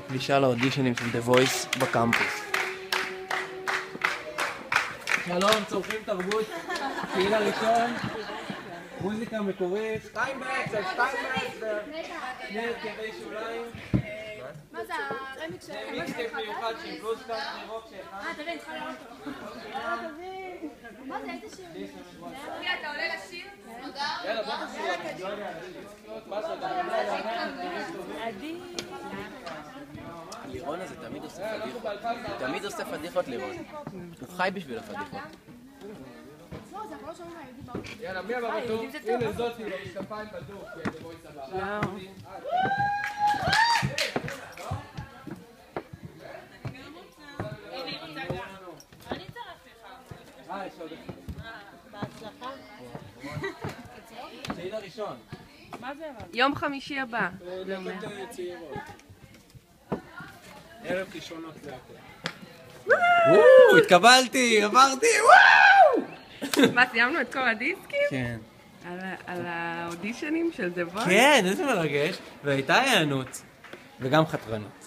פלישה לאודישנים של The Voice בקמפוס. שלום, צורכים תרבות, פעיל הראשון, מוזיקה מקורית, שטיינברג, שני הרכבי שוליים. מה זה הרמיק של... מיקסטייפ מיוחד של בלוזקאסט מרוק שאחד. תראה, נתחיל לראות אותו. מה זה, איזה שיר? אתה עולה לשיר? יאללה, בוא תעשי. עדי. לירון הזה תמיד עושה פדיחות לירון. הוא חי בשביל הפדיחות. לא, זה אנחנו לא שומעים מהיהודי באוטו. יאללה, מי הבא בתור? הנה זאתי, במשקפיים בדוק, כי זה בויס הבא. יש עוד בהצלחה. צעיד הראשון. מה זה אבל? יום חמישי הבא. ערב ראשונות זה הכל. התקבלתי, עברתי, וואו! מה, סיימנו את כל הדיסקים? כן. על האודישנים של The Voice? כן, איזה מרגש. והייתה הענות. וגם חתרנות.